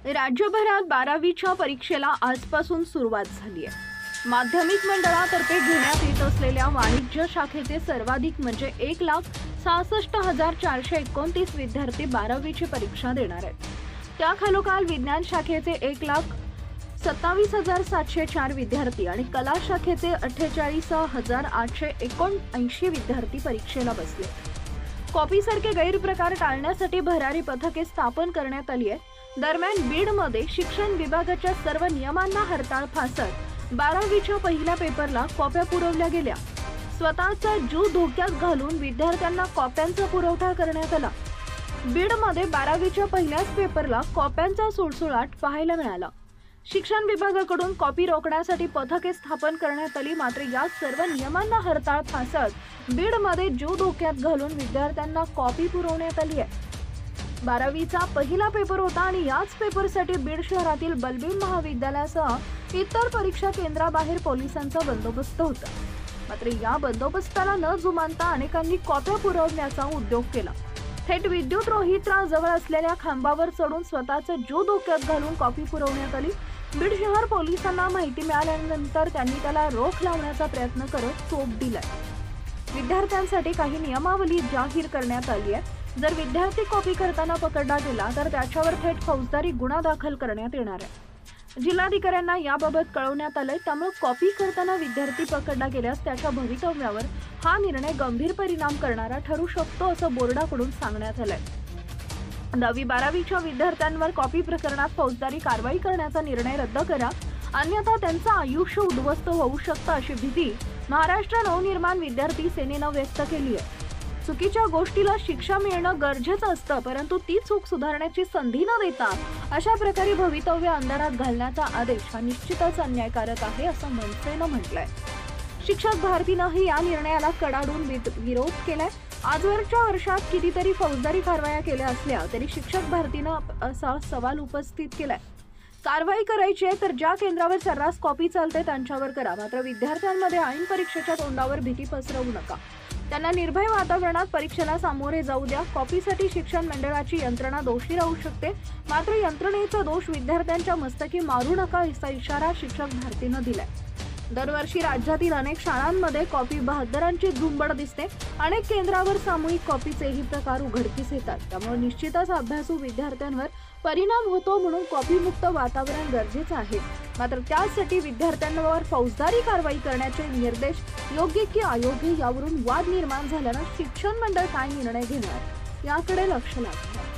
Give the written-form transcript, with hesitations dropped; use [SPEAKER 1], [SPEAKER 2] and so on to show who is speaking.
[SPEAKER 1] राज्यभरात 12वीच्या परीक्षेला आजपासून सुरुवात झाली आहे। माध्यमिक मंडळातर्फे घेण्यात येत असलेल्या वाणिज्य शाखेचे सर्वाधिक म्हणजे 1,66,429 विद्यार्थी 12वीची परीक्षा देणार आहेत। त्याखालोखाल विज्ञान शाखेचे 1,27,704 विद्यार्थी आणि कला शाखेचे 48,879 विद्यार्थी परीक्षेला बसले। कॉपीसारखे गैरप्रकार टाळण्यासाठी भरारी पथके स्थापन करण्यात आली आहे। दरम्यान बीडमध्ये शिक्षण विभागाच्या सर्व नियमांना हरताळ फासत 12वीच्या पहिल्या पेपरला कॉप्या पुरवल्या गेल्या। स्वतःचा जीव धोक्यात घालून विद्यार्थ्यांना कॉप्यांचा पुरवठा करण्यात आला। बीडमध्ये 12वीच्या पहिल्याच पेपरला कॉप्यांचा सुळसुळाट पाहायला मिळाला। शिक्षण विभागाकडून कॉपी रोखण्यासाठी पथके स्थापन करण्यात आली, मात्र या सर्व नियमांना हरताळ फासत बीडमध्ये जीव धोक्यात घालून विद्यार्थ्यांना कॉपी पुरवण्यात आली आहे। 12वीचा पहिला पेपर होता आणि याच पेपरसाठी बीड शहरातील बलबीर महाविद्यालयासह इतर परीक्षा केंद्राबाहेर पोलिसांचा बंदोबस्त होता। मात्र या बंदोबस्ताला न जुमानता अनेकांनी कॉप्या पुरवण्याचा उद्योग केला। थेट विद्युत रोहित्राजवळ असलेल्या खांबावर चढून स्वतःचा जीव धोक्यात घालून कॉपी पुरवण्यात आली। बीड शहर पोलिसांना माहिती मिळाल्यानंतर त्यांनी त्याला रोख लावण्याचा प्रयत्न करत चोप दिलाय। विद्यार्थ्यांसाठी काही नियमावली जाहीर करण्यात आली आहे। जर विद्यार्थी कॉपी करताना पकडला गेला तर त्याच्यावर थेट फौजदारी गुन्हा दाखल करण्यात येणार आहे। जिल्हाधिकाऱ्यांना याबाबत कळवण्यात आलंय, त्यामुळे कॉपी करताना विद्यार्थी पकडला गेल्यास त्याच्या भवितव्यावर हा निर्णय गंभीर परिणाम करणारा ठरू शकतो असं बोर्डाकडून सांगण्यात आलंय। 10वी-12वीच्या विद्यार्थ्यांवर कॉपी प्रकरणात फौजदारी कारवाई करण्याचा निर्णय रद्द करा, अन्यथा त्यांचं आयुष्य उद्ध्वस्त होऊ शकतं अशी भीती महाराष्ट्र नवनिर्माण विद्यार्थी सेनेनं व्यक्त केली आहे। चुकीच्या गोष्टीला शिक्षा मिळणं गरजेचं असतं, परंतु ती चूक सुधारण्याची संधी न देता अशा प्रकारे भवितव्य अंधारात घालण्याचा आदेश हा निश्चितच अन्यायकारक आहे असं मनसेनं म्हटलंय। शिक्षक भारतीनंही या निर्णयाला कडाडून विरोध केलाय। आजवरच्या वर्षात कितीतरी फौजदारी कारवाया केल्या असल्या तरी शिक्षक भारतीनं असा सवाल उपस्थित केलाय। कारवाई करायची आहे तर ज्या केंद्रावर सर्रास कॉपी चालते त्यांच्यावर करा, मात्र विद्यार्थ्यांमध्ये ऐन परीक्षेच्या तोंडावर भीती पसरवू नका। त्यांना निर्भय वातावरणात परीक्षेला सामोरे जाऊ द्या। कॉपीसाठी शिक्षण मंडळाची यंत्रणा दोषी राहू शकते, मात्र यंत्रणेचा दोष विद्यार्थ्यांच्या मस्तकी मारू नका असा इशारा शिक्षक भारतीनं दिलाय। दरवर्षी राज्यातील अनेक शाळांमध्ये कॉपी बहाद्दरांची झुंबड दिसते। अनेक केंद्रावर सामूहिक कॉपीचेही प्रकार उघडकीस येतात, त्यामुळे निश्चितच अभ्यासू विद्यार्थ्यांवर परिणाम होतो, म्हणून कॉपीमुक्त वातावरण गरजेचं आहे। मात्र त्यासाठी विद्यार्थ्यांवर फौजदारी कारवाई करण्याचे निर्देश योग्य की अयोग्य यावरून वाद निर्माण झाल्यानं शिक्षण मंडळ काय निर्णय घेणार याकडे लक्ष लागलं।